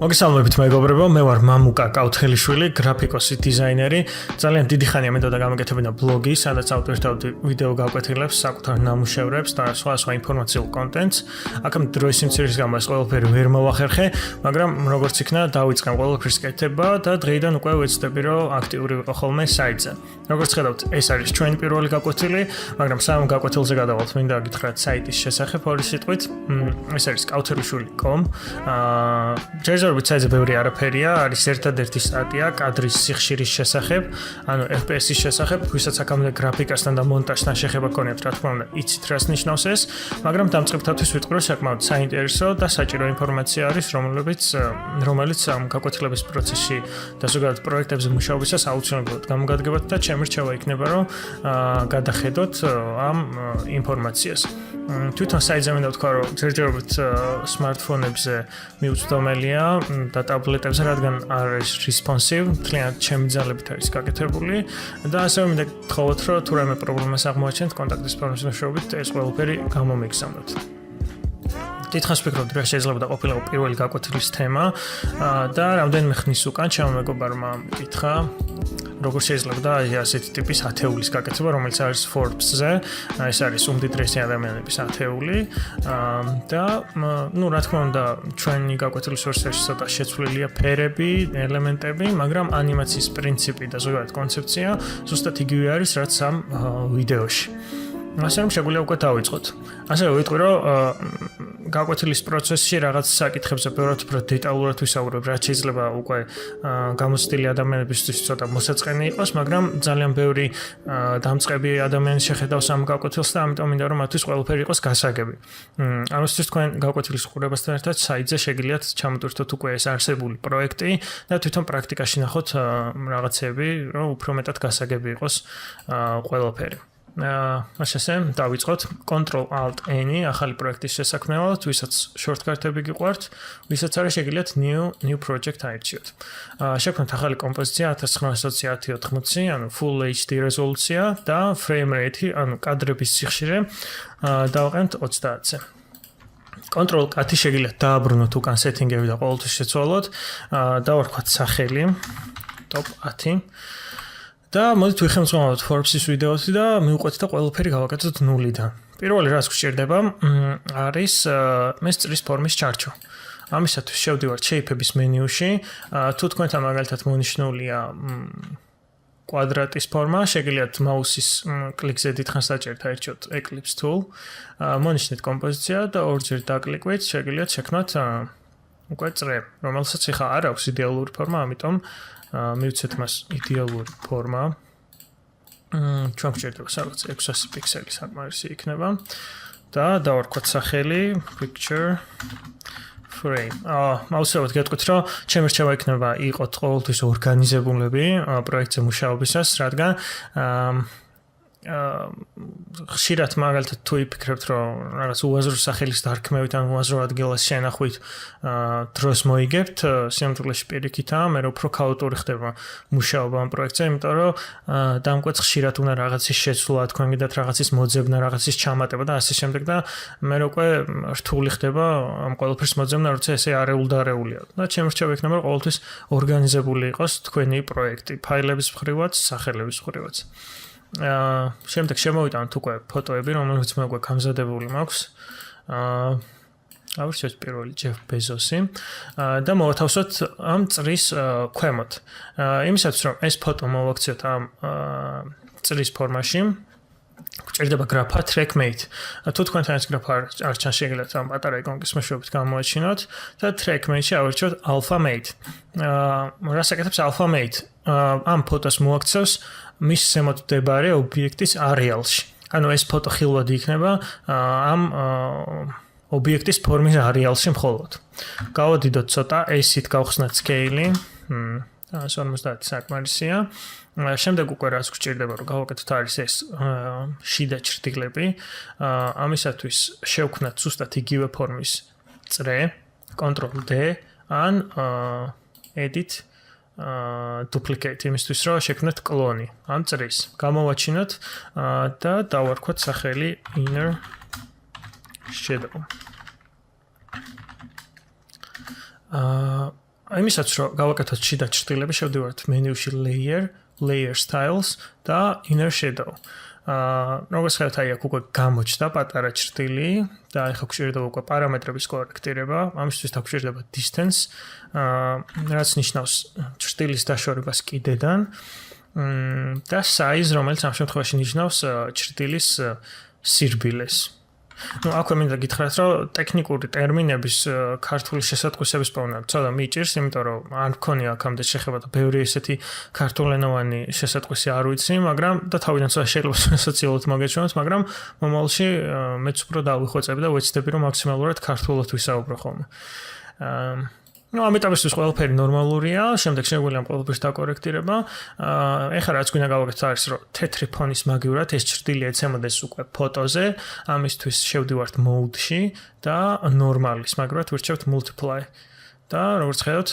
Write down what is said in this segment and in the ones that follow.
მოგესალმებით მეგობრებო, მე ვარ მამუკა კაუთხელიშვილი, გრაფიკოსი, დიზაინერი. ძალიან დიდი ხანია მეთოდა გამეკეთებინა ბლოგი, სადაც ავტორთავდი ვიდეო გაკვეთილებს, საკუთარ ნამუშევრებს და სხვა ინფორმაციულ კონტენტს. აქამდე დროის სიმცირის გამო ეს ყველაფერი ვერ მოვახერხე, მაგრამ როგორც იქნა, დავიწყე ყველაფრის კეთება და დღეიდან უკვე ვეცდები, რომ აქტიური ვიყო ხოლმე საიტზე. როგორც ხედავთ, ეს არის ჩვენი პირველი გაკვეთილი, მაგრამ სამ გაკვეთილზე გადავალთ, მინდა გითხრათ საიტის შესახებ ორი სიტყვით. ეს არის kauthelishvili.com. ჯერჯერობით საიტზე ბევრი არაფერია, არის ერთადერთი სტატია კადრის სიხშირის შესახებ, ანუ FPS-ის შესახებ, ვისაც აქამდე გრაფიკასთან და მონტაჟთან შეხება გქონიათ, რა თქმა უნდა, იცით რას ნიშნავს ეს, მაგრამ დამწყებთათვის ვიტყვი, რომ საკმაოდ საინტერესო და საჭირო ინფორმაცია არის, რომელიც ამ გაკვეთილების პროცესში და ზოგადად პროექტებზე მუშაობისას აუცილებლად გამოგადგებათ და ჩემი რჩევა იქნება, რომ გადახედოთ ამ ინფორმაციას. თვითონ საიტზე მინდა ვთქვა, რომ ჯერჯერობით სმარტფონებზე მიუწვდომელია და ტაბლეტებზე, რადგან არის responsive, თლიანად ჩემი ძალებით არის გაკეთებული და ასევე მინდა გთხოვოთ, რომ თუ რაიმე პრობლემას აღმოაჩენთ კონტაქტის ფორმის მეშვეობით, ეს ყველაფერი გამომიგზავნოთ. დიდხანს ვფიქრობდი, რა შეიძლება და ყოფილიყო პირველი გაკვეთილის თემა და რამდენიმე ხნის უკან ჩემო მეგობარმა მიკითხა, როგორ შეიძლება და ასეთი ტიპის ათეულის გაკეთება, რომელიც არის Forbes-ზე, ეს არის უმდიდრესი ადამიანების ათეული და რა თქმა უნდა, ჩვენი გაკვეთილის ვერსიაში ცოტა შეცვლილია ფერები, ელემენტები, მაგრამ ანიმაციის პრინციპი და ზოგადად კონცეფცია ზუსტად იგივე არის, რაც ამ ვიდეოში. ასე რომ შეგვიძლია უკვე დავიწყოთ. ასევე ვიტყვი, რომ გაკვეთილის პროცესში რაღაც საკითხებზე ბევრად უფრო დეტალურად ვისაუბრებ, რაც შეიძლება უკვე გამოცდილი ადამიანებისთვის ცოტა მოსაწყენი იყოს, მაგრამ ძალიან ბევრი დამწყები ადამიანი შეხედავს ამ გაკვეთილს და ამიტომ მინდა რომ მათთვის ყველაფერი იყოს გასაგები. ამისთვის თქვენ გაკვეთილის ყურებასთან ერთად საიტზე შეგიძლიათ ჩამოტვირთოთ უკვე ეს არსებული პროექტი და თვითონ პრაქტიკაში ნახოთ რაღაცები, რომ უფრო მეტად გასაგები იყოს ყველაფერი. ასე დავიწყოთ Ctrl-Alt-N ახალი პროექტის შესაქმნელად, ვისაც შორტკარტები გიყვართ, ვისაც არა შეგიძლიათ new project აირჩიოთ. შექმნათ ახალი კომპოზიცია 1920x80, ანუ full HD რეზოლუცია და frame rate, ანუ კადრების სიხშირე დავყენთ 30-ზე. Ctrl-K შეგიძლიათ დააბრუნოთ უკან სეტინგები და ყოველთვის შეცვალოთ, დავარქვათ სახელი top 10 და მოდით ვიხელმძღვანელოთ Forbes-ის ვიდეოთი და მივყვეთ და ყველაფერი გავაკეთოთ ნულიდან. პირველი რაც გვჭირდება არის ეს წრის ფორმის ჩარჩო. ამისათვის შევდივართ შეიფების მენიუში. თუ თქვენთან მაგალითად მონიშნულია კვადრატის ფორმა, შეგიძლიათ მაუსის კლიკზე დიდხანს დაჭერთ აირჩიოთ Eclipse tool. მონიშნეთ კომპოზიცია და ორჯერ დაკლიკვით, შეგიძლიათ შექმნათ უკვე წრე, რომელსაც ხა არ აქვს იდეალური ფორმა, ამიტომ მივცეთ მას იდეალური ფორმა. ჩვენ გვჭირდება სადღაც 600 პიქსელი საკმარისი იქნება და დავარქვათ სახელი picture frame. მაუსებად გეტყვით, რომ ჩემი რჩევა იქნება იყოთ ყოველთვის ორგანიზებულები პროექტზე მუშაობისას, რადგან ხშირად მაგალითად თუ იფიქრებთ, რომ რაღაც უაზრო სახელის დარქმევით ან უაზრო ადგილას შენახვით დროს მოიგებთ, სიმწურულეში პირიქითა, მე უფრო ქაოტური ხდება მუშაობა ამ პროექტზე, იმიტომ რომ დამკვეთს ხშირად უნდა რაღაცის შეცვლა, თქვენ გიდათ რაღაცის მოძებნა, რაღაცის ჩამატება და ასე შემდეგ და მე უკვე რთული ხდება ამ ყველაფრის მოძებნა, როცა ესე არეულია. და ჩემი რჩევა იქნება, რომ ყოველთვის ორგანიზებული იყოს თქვენი პროექტი, ფაილების მხრივაც, სახელების მხრივაც. შემდეგ შემოვიტანოთ უკვე ფოტოები, რომელიც მე უკვე გამზადებული მაქვს. ავირჩიოთ პირველი ჯეფ ბეზოსი და მოვათავსოთ ამ წრის ქვემოთ. იმისათვის რომ ეს ფოტო მოვაქციოთ ამ წრის ფორმაში, გვჭირდება გრაფა TrackMate. თუ თქვენთან ეს გრაფა არ ჩანს, შეგიძლიათ ამ პატარა იკონკის მეშვეობით გამოაჩინოთ და TrackMate-ში ავირჩიოთ AlphaMate. რას აკეთებს AlphaMate? ამ ფოტოს მოაქცევს მის ზემოთ მდებარე ობიექტის არეალში. ანუ ეს ფოტო ხილვად იქნება ამ ობიექტის ფორმის არეალში მხოლოდ. გავადიდოთ ცოტა, AC-ით გავხსნათ scale-ი. 50 საკმარისია. შემდეგ უკვე რაც გვჭირდება, რომ გავაკეთოთ არის ეს შიდა ჭრტილები. ამისათვის შევქმნათ ზუსტად იგივე ფორმის წრე, Ctrl-D ან edit duplicate იმისთვის რომ შექმნათ კლონი ამ წრის. გამოვაჩინოთ და დავარქვათ სახელი inner shadow. იმისაც რომ გავაკეთოთ შიდა ჭრილები, შევდივართ მენიუში layer styles და inner shadow. Როგორც ხედავთ, აი აქ უკვე გამოჩნდა პატარა ჭრილი და ახლა გვჭირდება უკვე პარამეტრების კორექტირება. ამისთვის დაგვჭირდება distance, რაც ნიშნავს ჭრილის დაშორებას კიდედან და size, რომელიც ამ შემთხვევაში ნიშნავს ჭრილის სირბილეს. აქვე მინდა გითხრათ, რომ ტექნიკური ტერმინების ქართული შესატყვისების პოვნა ცოტა მიჭირს, იმიტომ რომ არ მქონია აქამდე შეხება და ბევრი ესეთი ქართულენოვანი შესატყვისი არ ვიცი, მაგრამ და თავიდან ცოტა შეიძლება სოციალურად მოგეჩვენოთ, მაგრამ მომავალში მეც უფრო დავიხვეწები და ვეცდები, რომ მაქსიმალურად ქართულად ვისაუბრო ხოლმე. ამ ეტაპისთვის ყველაფერი ნორმალურია, შემდეგ შეგვიძლია ყველაფერს დაკორექტირება. ეხლა რაც გვინდა გავაკეთოთ არის, რომ თეთრი ფონის მაგივრად ეს ჭრილი ეცემოდეს უკვე ფოტოზე, ამისთვის შევდივართ mode-ში და ნორმალის მაგივრად ვირჩევთ multiply. და როგორც ხედავთ,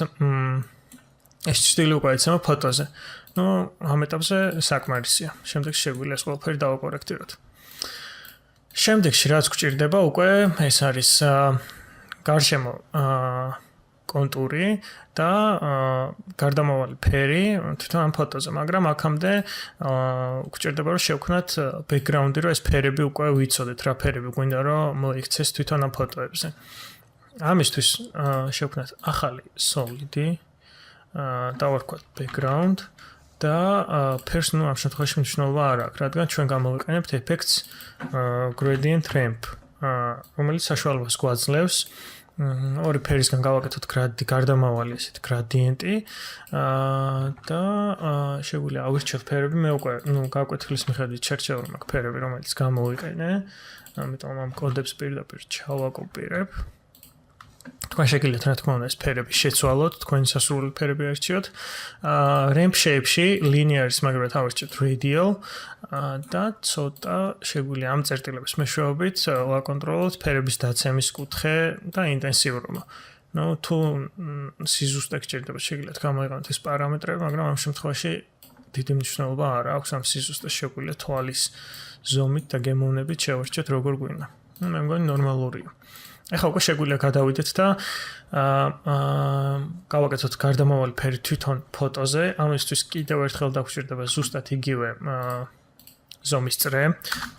ეს ჭრილი უკვე ეცემა ფოტოზე. ამ ეტაპზე საკმარისია. შემდეგ შეგვიძლია ეს ყველაფერი დავაკორექტიროთ. შემდეგში რაც გვჭირდება უკვე ეს არის გარშემო კონტური და გარდამავალი ფერი თვითონ ამ ფოტოზე, მაგრამ აქამდე გვჭირდება რომ შევქნათ ბექგრაუნდი, რომ ეს ფერები უკვე ვიცოდეთ, რა ფერები გვინდა რომ მოიქცეს თვითონ ამ ფოტოებზე. ამისთვის შევქნათ ახალი solid-ი, დავარქვათ background და ფერს ამ შემთხვევაში მნიშვნელობა არ აქვს, რადგან ჩვენ გამოვიყენებთ effects gradient ramp, რომელიც საშუალებას გვაძლევს ორი ფერისგან გავაკეთოთ გარდამავალი ესეთ გრადიენტი და შეგვიძლია ავირჩიოთ ფერები. მე უკვე გაკვეთილის მიხედვით შერჩეული მაქვს ფერები, რომელიც გამოვიყენე. ამიტომ ამ კოდებს პირდაპირ ჩავაკოპირებ. თქვენ შეგიძლიათ რა თქმა უნდა ეს ფერები შეცვალოთ, თქვენი სასურველი ფერები არჩიოთ. ramp shape-ში linear-ის მაგალითად ავირჩიოთ radial და ცოტა შეგვიძლია ამ წერტილების მეშვეობით ვაკონტროლოთ ფერების დაცემის კუთხე და ინტენსიურობა. თუ სიზუსტე გჭირდება, შეგიძლიათ გამოიყენოთ ეს პარამეტრები, მაგრამ ამ შემთხვევაში დიდი მნიშვნელობა არ აქვს ამ სიზუსტეს, შეგვიძლია თვალის ზომით და გემოვნებით შევარჩიოთ როგორ გვინდა. მე მგონი ნორმალურია. ეხლა უკვე შეგვიძლია გადავიდეთ და გავაკეთოთ გარდამავალი ფერი თვითონ ფოტოზე. ამისთვის კიდევ ერთხელ დაგვჭირდება ზუსტად იგივე ზომის წრე.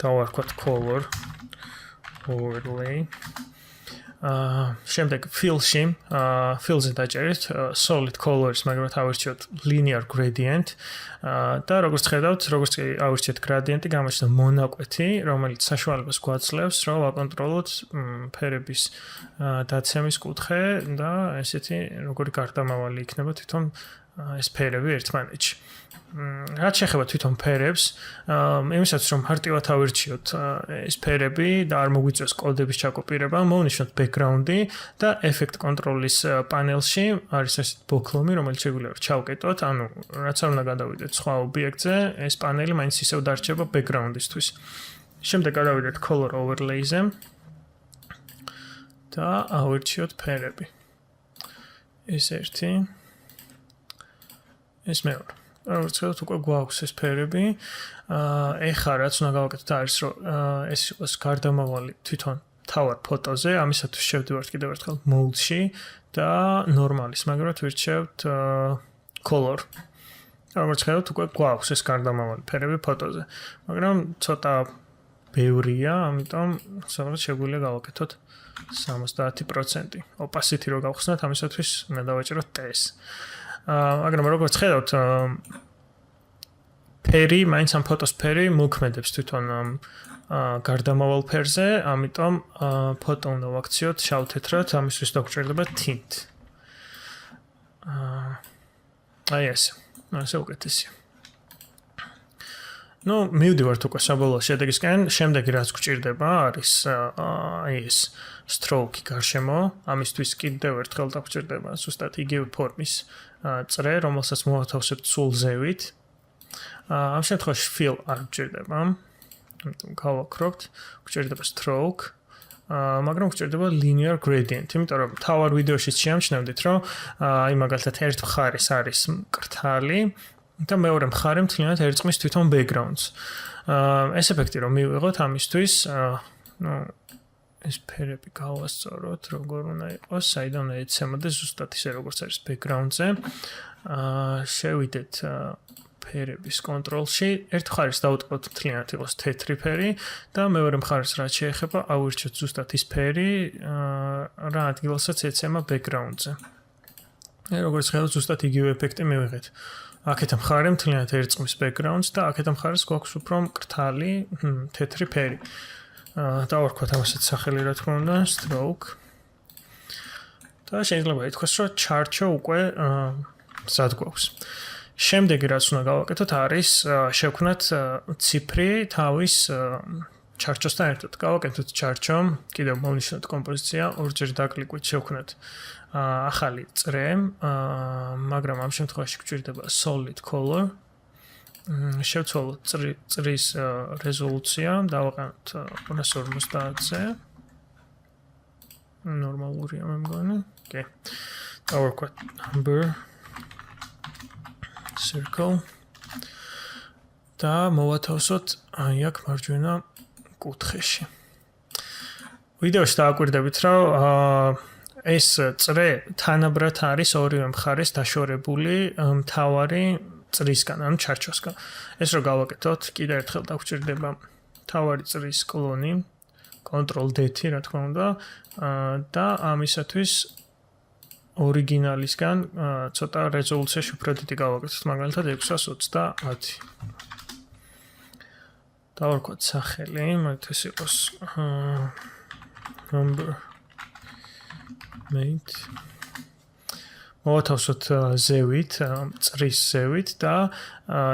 დავარქვათ color overlay. შემდეგ fill-ში, fill-ზე დაჭერით solid color-ის, მაგრამ ავირჩიოთ linear gradient და როგორც ხედავთ, როგორც ავირჩიეთ gradient-ი, გამოჩნდა მონაკვეთი, რომელიც საშუალებას გვაძლევს, რომ ვაკონტროლოთ ფერების დაცემის კუთხე და ესეთი როგორი გარდამავალი იქნება თვითონ ეს ფერები ერთმანეთში. რაც შეეხება თვითონ ფერებს, იმისაც რომ მარტივად ავირჩიოთ ეს ფერები და არ მოგვიწევს კოდების ჩაკოპირება, მოვნიშნოთ background-ი და effect control-ის პანელში არის ეს ბოქლომი, რომელიც შეგვიძლია ჩავკეტოთ, ანუ რაც არ უნდა გადავიდეთ სხვა ობიექტზე, ეს პანელი მაინც ისევ დარჩება background-ისთვის. შემდეგ გადავიდეთ color overlay-ზე და ავირჩიოთ ფერები. ეს ერთი, ეს მეორე. როგორც ხედავთ, უკვე გვაქვს ეს ფერები. ეხლა რაც უნდა გავაკეთოთ არის, რომ ეს იყოს გარდამავალი თვითონ თავარ ფოტოზე, ამისათვის შევდივართ კიდევ ერთხელ mode-ში და ნორმალის, მაგრამ ვირჩევთ color. როგორც ხედავთ, უკვე გვაქვს ეს გარდამავალი ფერები ფოტოზე, მაგრამ ცოტა ბევრია, ამიტომ სადღაც შეგვიძლია გავაკეთოთ 70%. opacity რო გავხსნათ, ამისათვის უნდა დავაჭეროთ TS. მაგრამ როგორც ხედავთ, ფერი, მაინც ამ ფოტოს ფერი მოქმედებს თვითონ გარდამავალ ფერზე, ამიტომ ფოტო უნდა ვაქციოთ შავ-თეთრად, ამისთვის დაგვჭირდება tint. აი ესე უკეთესია. მივდივართ უკვე საბოლოო შედეგისკენ, შემდეგი რაც გვჭირდება არის ეს stroke გარშემო, ამისთვის კიდევ ერთხელ დაგვჭირდება ზუსტად იგივე ფორმის წრე, რომელსაც მოვათავსებთ სულ ზევით. ამ შემთხვევაში fill არ გვჭირდება, ამიტომ გავაქრობთ, გვჭირდება stroke, მაგრამ გვჭირდება linear gradient, იმიტომ რომ თავარ ვიდეოშიც შეამჩნევდით, რომ აი მაგალითად ერთ მხარეს არის მკრთალი და მეორე მხარე მთლიანად ერწყმის თვითონ backgrounds. ეს ეფექტი რომ მივიღოთ ამისთვის, ეს ფერები გავასწოროთ, როგორ უნდა იყოს, საიდან უნდა ეცემოდეს ზუსტად ისე როგორც არის background-ზე. შევიდეთ ფერების კონტროლში. ერთ მხარეს დავუტყოთ მთლიანად იყოს თეთრი ფერი და მეორე მხარეს რაც შეეხება, ავირჩიოთ ზუსტად ის ფერი, რა ადგილასაც ეცემა background-ზე. როგორც ხედავთ, ზუსტად იგივე ეფექტი მივიღეთ. აქეთ მხარე მთლიანად ერწყმის background-ს და აქეთ მხარეს გვაქვს უფრო მკრთალი თეთრი ფერი. დავარქვათ ამასაც სახელი რა თქმა უნდა, stroke. და შეიძლება ითქვას, რომ chart-ო უკვე მზად გვაქვს. შემდეგი რაც უნდა გავაკეთოთ არის შევქმნათ ციფრი თავის chart-ოსთან ერთად. გავაკეთოთ chart-ო, კიდევ მოვნიშნოთ კომპოზიცია, ორჯერ დაკლიკვით შევქმნათ ახალი წრე, მაგრამ ამ შემთხვევაში გვჭირდება solid color. შევცვალოთ წრის რეზოლუცია, დავაყენოთ 250-ზე. ნორმალურია მე მგონი. კი. დავარქვათ number circle და მოვათავსოთ აი აქ მარჯვენა კუთხეში. ვიდეოში დააკვირდებით, რომ ეს წრე თანაბრად არის ორივე მხარეს დაშორებული მთავარი წრისგან, ანუ ჩარჩოსგან. ეს რო გავაკეთოთ, კიდევ ერთხელ დაგვჭირდება მთავარი წრის კლონი, Ctrl-D-ი, რა თქმა უნდა, და ამისათვის ორიგინალისგან ცოტა რეზოლუციაში უფრო დიდი გავაკეთოთ, მაგალითად 620. დავარქვათ სახელი, მაგათ ეს იყოს number mate. მოვათავსოთ ზევით, წრის ზევით და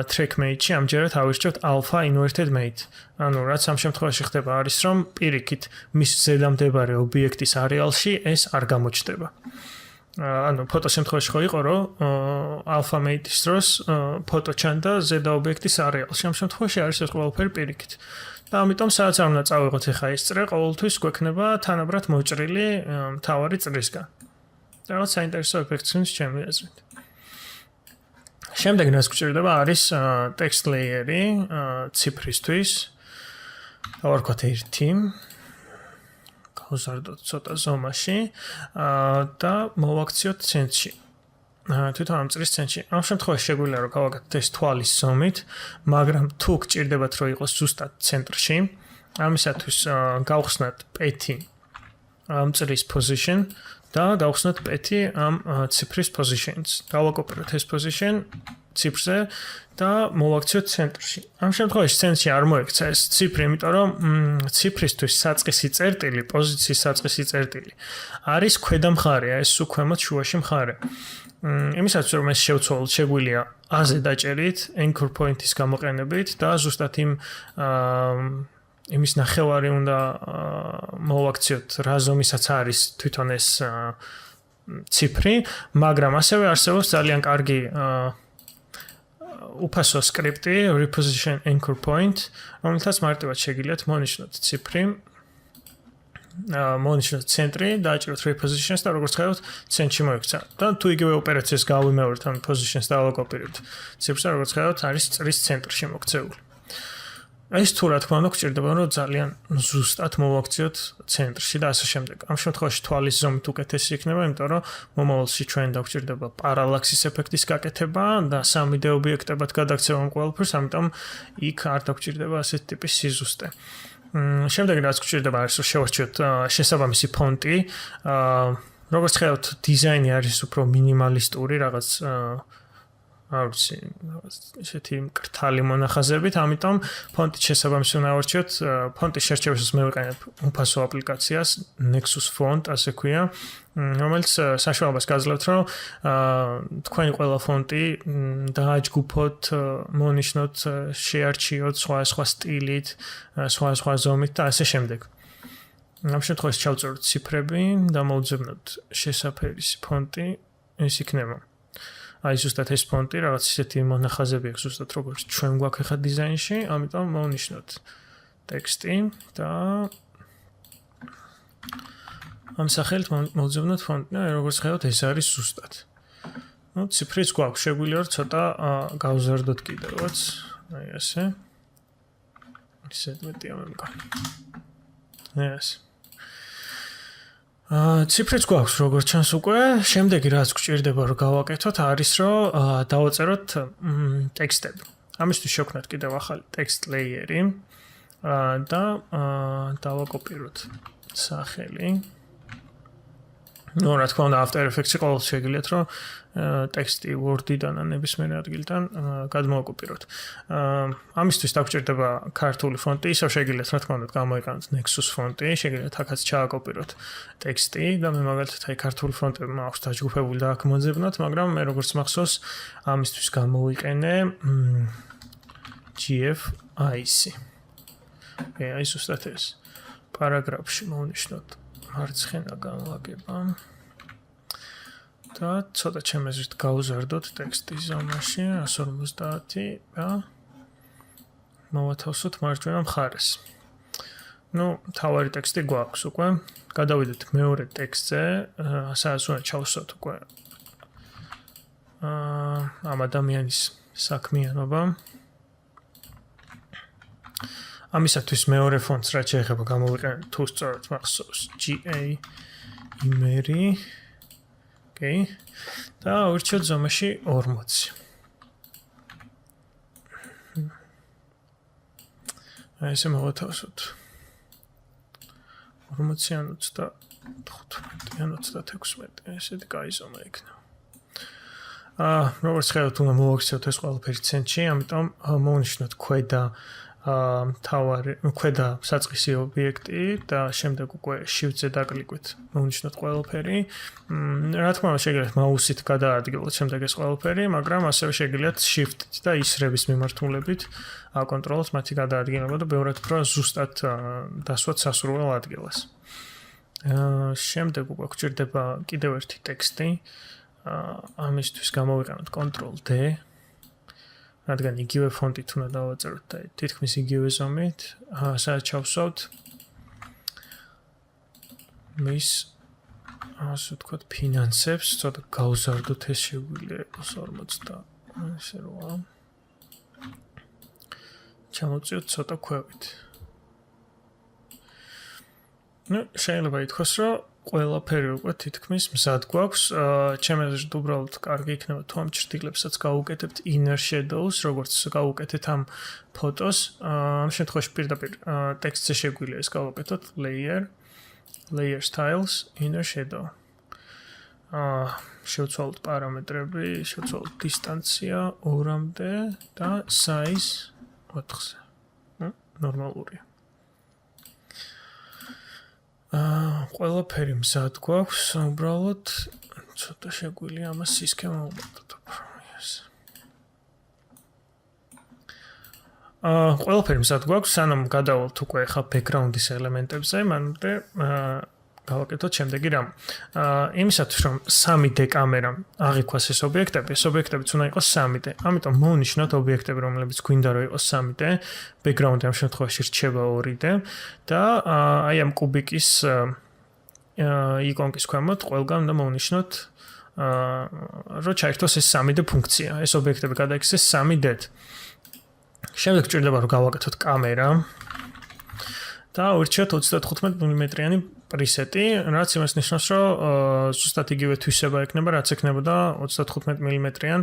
track mate-ში ამჯერად ავირჩიოთ alpha inverted mate. ანუ რაც ამ შემთხვევაში ხდება არის, რომ პირიქით მის ზედამდებარე ობიექტის არეალში ეს არ გამოჩნდება. ანუ ფოტოს შემთხვევაში ხო იყო, რომ alpha mate-ის დროს ფოტო ჩანდა ზედა ობიექტის არეალში. ამ შემთხვევაში არის ეს ყველაფერი პირიქით. და ამიტომ სადაც არ უნდა წავიღოთ ახლა ეს წრე, ყოველთვის გვექნება თანაბრად მოჭრილი მთავარი წრისგან. რაღაც საინტერესო ეფექტს აქვს ჩემი აზრით. შემდეგ რაც გვჭირდება არის text layer-ი ციფრისთვის. დავარქვათ 1. გავზარდოთ ცოტა ზომაში და მოვაქციოთ ცენტრში. თვითონ ამ წრის ცენტრში. ამ შემთხვევაში შეგვიძლია რომ გავაკეთოთ ეს თვალის ზომით, მაგრამ თუ გჭირდებათ რომ იყოს ზუსტად ცენტრში, ამისათვის გავხსნათ პეთი ამ წრის position და გავხსნათ პეთი ამ ციფრის positions. დავაკოპიროთ ეს position ციფრზე და მოვაქციოთ ცენტრში. ამ შემთხვევაში ცენტრში არ მოექცა ეს ციფრი, იმიტომ რომ ციფრისთვის საწყისი წერტილი, პოზიციის საწყისი წერტილი არის ქვედა მხარეა, ეს სულ ქვემოთ შუაში მხარე. იმისაც რომ ეს შევცვალოთ, შეგვიძლია აზე დაჭერით, anchor point-ის გამოყენებით და ზუსტად იმის ნახევარი უნდა მოვაქციოთ, რა ზომისაც არის თვითონ ეს ციფრი, მაგრამ ასევე არსებობს ძალიან კარგი უფასო სკრიპტი reposition anchor point, რომელთაც მარტივად შეგიძლიათ მონიშნოთ ციფრი, მონიშნოთ ცენტრი, დააჭიროთ repositions და როგორც ხედავთ, ცენტრში მოექცა. და თუ იგივე ოპერაციას გავიმეორებთ, ან positions დავაკოპირებთ ციფრს, როგორც ხედავთ, არის წრის ცენტრში მოქცეული. ეს თუ რა თქმა უნდა გვჭირდება რომ ძალიან ზუსტად მოვაქციოთ ცენტრში და ასე შემდეგ. ამ შემთხვევაში თვალის ზომით უკეთესი იქნება, იმიტომ რომ მომავალში ჩვენ დაგვჭირდება პარალაქსის ეფექტის გაკეთება და 3D ობიექტებად გადაქცევა ამ ყველაფერს, ამიტომ იქ არ დაგვჭირდება ასეთი ტიპის სიზუსტე. შემდეგ რაც გვჭირდება არის რომ შევარჩიოთ შესაბამისი ფონტი. როგორც ხედავთ, დიზაინი არის უფრო მინიმალისტური, რაღაც არ ვიცი, ესეთი მკრთალი მონახაზებით, ამიტომ ფონტის შესაბამისი უნდა ავარჩიოთ. ფონტის შერჩევისას მე ვიყენებ უფასო აპლიკაციას, Nexus Font, ასე ქვია, რომელიც საშუალებას გაძლევთ, რომ თქვენი ყველა ფონტი დააჯგუფოთ, მონიშნოთ, შეარჩიოთ სხვა სტილით, სხვა ზომით და ასე შემდეგ. ამ შემთხვევაში ჩავწეროთ ციფრები და მოვძებნოთ შესაფერისი ფონტი, ეს იქნება. აი ზუსტად ეს ფონტი რაღაც ისეთი მონახაზები აქვს ზუსტად როგორც ჩვენ გვაქვს ახლა დიზაინში, ამიტომ მოვნიშნოთ ტექსტი და ამ სახელით მოვძებნოთ ფონტი, როგორც ხედავთ ეს არის ზუსტად. ნუ ციფრიც გვაქვს, შეგვიძლია რომ ცოტა გავზარდოთ კიდევაც, აი ასე. ისეთ მეტია მე მგონი. ეს ციფრიც გვაქვს როგორც ჩანს უკვე, შემდეგი რაც გვჭირდება რომ გავაკეთოთ არის რომ დავაწეროთ ტექსტები. ამისთვის შევქმნათ კიდევ ახალი text layer-ი და დავაკოპიროთ სახელი. რა თქმა უნდა After Effects-ი ყოველ შეგიძლიათ რომ ტექსტი Word-დან ან ნებისმიერ ადგილიდან გადმოაკოპიროთ. ამისთვის დაგჭირდება ქართული ფონტი, ისევ შეგიძლიათ რა თქმა უნდა გამოიყენოთ Nexus ფონტი, შეგიძლიათ აქაც ჩააკოპიროთ ტექსტი და მე მაგალითად აი ქართული ფონტები მაქვს დაჯგუფებული და აქ მოძებნოთ, მაგრამ მე როგორც მახსოვს ამისთვის გამოვიყენე GFIC. აი ზუსტად ეს. პარაგრაფში მოვნიშნოთ მარცხენა განლაგება. და ცოტა ჩემი აზრით გავზარდოთ ტექსტის ზომაში 150 და მოვათავსოთ მარჯვენა მხარეს. თავარი ტექსტი გვაქვს უკვე. გადავიდეთ მეორე ტექსტზე, სადაც უნდა ჩავსვათ უკვე ამ ადამიანის საქმიანობა. ამისათვის მეორე ფონტს რაც შეიძლება გამოვიყენოთ თუ სწორად მახსოვს GA იმერი. Okay. და ვირჩიოთ ზომაში 40. აი ესე მოვათავსოთ. 40 ან 25 ან 36. ესეთი კაი ზომა იქნება. როგორც ხედავთ, უნდა მოვაქციოთ ეს ყველაფერი ცენტრში, ამიტომ მოვნიშნოთ ქვედა საწყისი ობიექტი და შემდეგ უკვე shift-ზე დაკლიკვით მოვნიშნოთ ყველაფერი. რა თქმა უნდა შეგიძლიათ მაუსით გადაადგილოთ შემდეგ ეს ყველაფერი, მაგრამ ასევე შეგიძლიათ shift-ით და ისრების მიმართულებით აკონტროლოთ მათი გადაადგილება და ბევრად უფრო ზუსტად დასვათ სასურველ ადგილას. შემდეგ უკვე გვჭირდება კიდევ ერთი ტექსტი. ამისთვის გამოვიყენოთ Ctrl-D. რადგან იგივე ფონტით უნდა დავაწეროთ და თითქმის იგივე ზომით, სადაც ჩავსვავთ მის ასე ვთქვათ ფინანსებს, ცოტა გავზარდოთ ეს შეგვიძლია იყოს 40 ესე როა. ჩამოვწიოთ ცოტა ქვევით. შეიძლება ითქვას, რომ ყველაფერი უკვე თითქმის მზად გვაქვს. ჩემი აზრით უბრალოდ კარგი იქნება თუ ამ ჭრტილებსაც გავუკეთებთ inner shadows, როგორც გავუკეთეთ ამ ფოტოს. ამ შემთხვევაში პირდაპირ ტექსტზე შეგვიძლია ეს გავაკეთოთ layer styles inner shadow. შევცვალოთ პარამეტრები, შევცვალოთ დისტანცია 2-მდე და size 4-ზე. ნორმალურია. ყველაფერი მზად გვაქვს, უბრალოდ ცოტა შეგვიძლია ამას სისქე მოვუმატოთ. ყველაფერი მზად გვაქვს, სანამ გადავალთ უკვე ხა background-ის ელემენტებზე, მანამდე გავაკეთოთ შემდეგი რამ. იმისათვის რომ 3D კამერამ აღიქვას ეს ობიექტებიც უნდა იყოს 3D. ამიტომ მოვნიშნოთ ობიექტები, რომლებიც გვინდა რომ იყოს 3D, background-ი ამ შემთხვევაში რჩება 2D და აი ამ კუბიკის იკონკის ქვემოთ ყველგან უნდა მოვნიშნოთ რომ ჩაერთოს ეს 3D ფუნქცია. ეს ობიექტები გადაიქცეს 3D-თ. შემდეგ გვჭირდება რომ გავაკეთოთ კამერა და ვირჩიოთ 35 მმ-იანი პრისეტი, რაც იმას ნიშნავს, რომ ზუსტად იგივე თვისება ექნება, რაც ექნებოდა 35 მმ-იან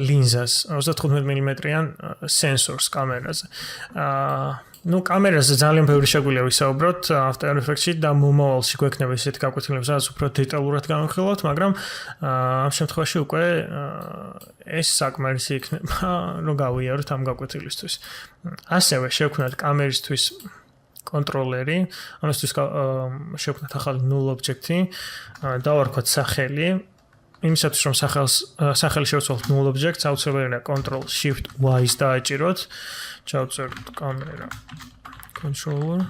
ლინზას, 35 მმ-იან სენსორს კამერაზე. კამერაზე ძალიან ბევრი შეგვიძლია ვისაუბროთ After Effects-ში და მომავალში გვექნება ისეთი გაკვეთილები, სადაც უფრო დეტალურად განვიხილავთ, მაგრამ ამ შემთხვევაში უკვე ეს საკმარისი იქნება, რომ გავიაროთ ამ გაკვეთილისთვის. ასევე შევქმნათ კამერისთვის კონტროლერი, ამისთვის შევქმნათ ახალი null object-ი, დავარქვათ სახელი. იმისათვის რომ სახელი შევცვალოთ null object-ს, აუცილებელია Ctrl Shift Y-ს დააჭიროთ. ჩავწეროთ კამერა controller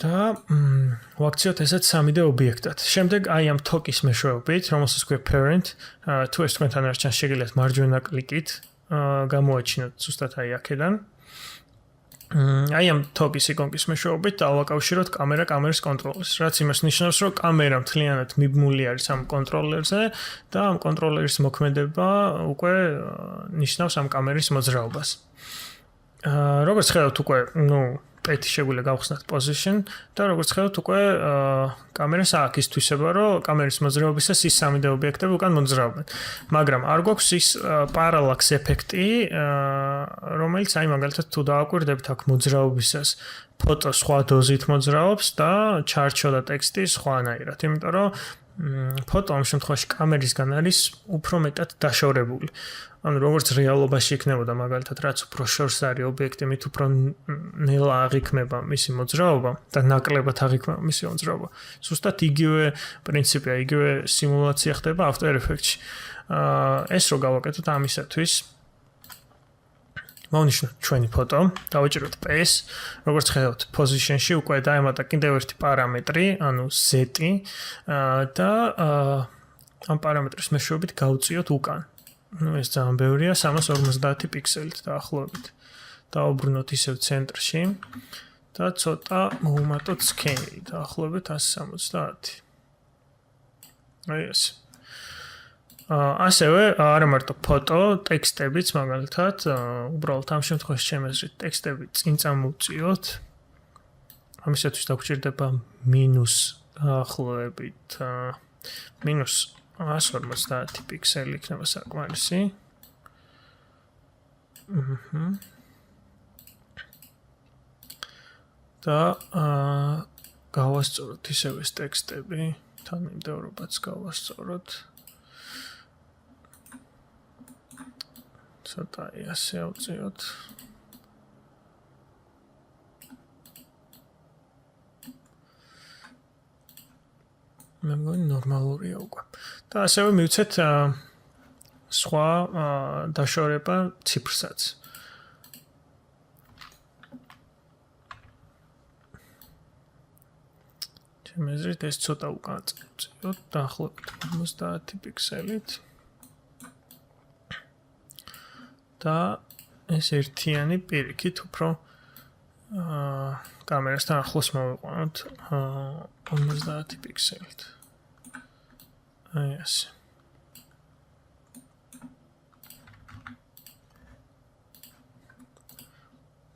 და ვაქციოთ ესეც 3D ობიექტად. შემდეგ აი ამ თოკის მეშვეობით, რომელსაც ქვია parent, თუ ეს თქვენთან არ ჩანს, შეგიძლიათ მარჯვენა კლიკით გამოაჩინოთ ზუსტად აი აქედან. აი ამ თოკის იკონკის მეშვეობით დავაკავშიროთ კამერა კამერის კონტროლერს, რაც იმას ნიშნავს, რომ კამერა მთლიანად მიბმული არის ამ კონტროლერზე და ამ კონტროლერის მოქმედება უკვე ნიშნავს ამ კამერის მოძრაობას. როგორც ხედავთ უკვე, პეთი შეგვიძლია გავხსნათ position და როგორც ხედავთ უკვე კამერას აქ ის თვისება, რომ კამერის მოძრაობისას ის 3D ობიექტები უკან მოძრაობენ. მაგრამ არ გვაქვს ის პარალაქს ეფექტი, რომელიც აი მაგალითად თუ დააკვირდებით აქ მოძრაობისას ფოტო სხვა დოზით მოძრაობს და ჩარჩო და ტექსტი სხვანაირად, იმიტომ რომ ფოტო ამ შემთხვევაში კამერისგან არის უფრო მეტად დაშორებული. ანუ როგორც რეალობაში იქნებოდა მაგალითად რაც უფრო შორს არის ობიექტი, მით უფრო ნელა აღიქმება მისი მოძრაობა და ნაკლებად აღიქმება მისი მოძრაობა. ზუსტად იგივე პრინციპია, იგივე სიმულაცია ხდება After Effects-ში. ეს რო გავაკეთოთ ამისათვის მოვნიშნოთ ჩვენი ფოტო, დავიჭიროთ PS, როგორც ხედავთ, position-ში უკვე დაემატა კიდევ ერთი პარამეტრი, ანუ Z-ი და ამ პარამეტრის მეშვეობით გავწიოთ უკან. ეს ძალიან ბევრია, 350 პიქსელით დაახლოებით. დავუბრუნოთ ისევ ცენტრში და ცოტა მოვუმატოთ scale, დაახლოებით 170. აი ეს. ასევე არა მარტო ფოტო, ტექსტებიც მაგალითად, უბრალოდ ამ შემთხვევაში შემეძრით ტექსტები წინ წამოვწიოთ. ამისათვის დაგვჭირდება დაახლოებით -150 პიქსელი იქნება საკმარისი. და გავასწოროთ ისევ ეს ტექსტები, თანმიმდევრობაც გავასწოროთ. ცოტა ასე ავწიოთ. მე მგონი ნორმალურია უკვე. და ასევე მივცეთ სხვა დაშორება ციფრსაც. შემეძრით ეს ცოტა უკან წავწიოთ, დაახლოებით 50 პიქსელით. და ეს ერთიანი პირიქით უფრო კამერასთან ახლოს მოვიყვანოთ 50 პიქსელით. აი ასე.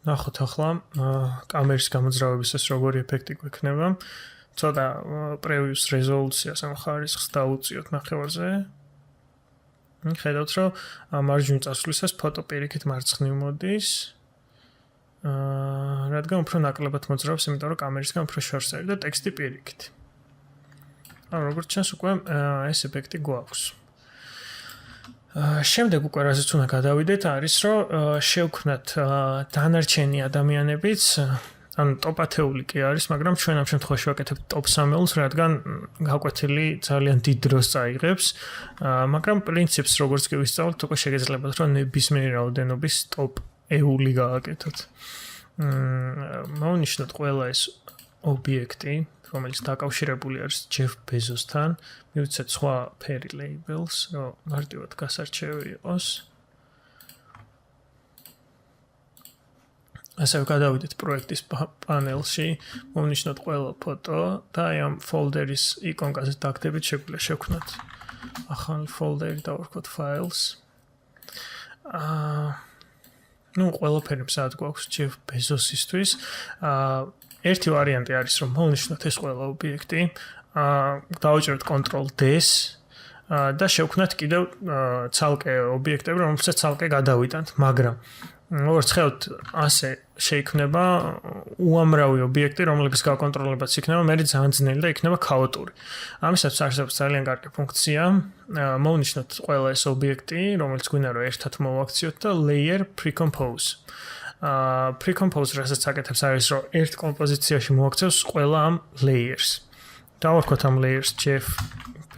ნახოთ ახლა კამერის გამოძრავებისას როგორი ეფექტი გვექნება. ცოტა previous resolution-ს ამ ხარისხს დავუწიოთ ნახევარზე. ხედავთ, რომ მარჯვნივ წასვლისას ფოტო პირიქით მარცხნივ მოდის. რადგან უფრო ნაკლებად მოძრაობს, იმიტომ რომ კამერისგან უფრო შორს არის და ტექსტი პირიქით. ანუ როგორც ჩანს, უკვე ეს ეფექტი გვაქვს. შემდეგ უკვე რასაც უნდა გადავიდეთ, არის რომ შევქმნათ დანარჩენი ადამიანებიც, ანუ ტოპ-10 კი არის, მაგრამ ჩვენ ამ შემთხვევაში ვაკეთებთ ტოპ-3-ს, რადგან გაკვეთილი ძალიან დიდ დროს წაიღებს, მაგრამ პრინციპს როგორც კი ვისწავლოთ, უკვე შეგეძლებათ, რომ ნებისმიერი რაოდენობის ტოპ-10 გააკეთოთ. მოვნიშნოთ ყველა ეს ობიექტი, რომელიც დაკავშირებული არის ჯეფ ბეზოსთან, მივცეთ სხვა ფერი labels, რომ მარტივად გასარჩევი იყოს. ასევე გადავიდეთ პროექტის პანელში, მოვნიშნოთ ყველა ფოტო და აი ამ ფოლდერის იკონკაზე დაგდებით, შეგვიძლია შევქმნათ ახალი ფოლდერი და ვარქვათ files. ყველაფერი მსად გვაქვს ჯეფ ბეზოსისთვის. ერთი ვარიანტი არის, რომ მოვნიშნოთ ეს ყველა ობიექტი, დავიჭეროთ Ctrl+D-ს და შევქმნათ კიდევ ცალკე ობიექტები, რომელსაც ცალკე გადავიტანთ, მაგრამ როგორც ხედავთ, ასე შეიქმნება უამრავი ობიექტი, რომლების გაკონტროლებაც იქნება, მე ძალიან ძნელი და იქნება ქაოტური. ამისათვის არსებობს ძალიან კარგი ფუნქცია, მოვნიშნოთ ყველა ეს ობიექტი, რომელიც გვინდა რომ ერთად მოვაქციოთ და layer precompose. Precompose რასაც აკეთებს არის, რომ ერთ კომპოზიციაში მოაქცევს ყველა ამ layers. დავარქვათ ამ layers Jeff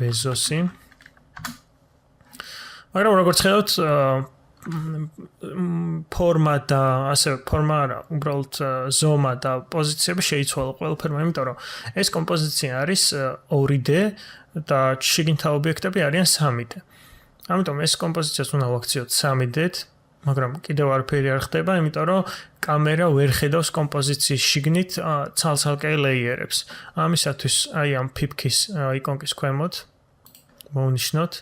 Bezos-ი. მაგრამ როგორც ხედავთ, ფორმა და ასევე ფორმა არა, უბრალოდ ზომა და პოზიციები შეიცვალა ყველაფერმა, იმიტომ რომ ეს კომპოზიცია არის 2D და შიგნითა ობიექტები არიან 3D. ამიტომ ეს კომპოზიციას უნდა ვაქციოთ 3D-თ, მაგრამ კიდევ არაფერი არ ხდება, იმიტომ რომ კამერა ვერ ხედავს კომპოზიციის შიგნით ცალ-ცალკე ლეიერებს. ამისათვის აი ამ ფიფქის იკონკის ქვემოთ მოვნიშნოთ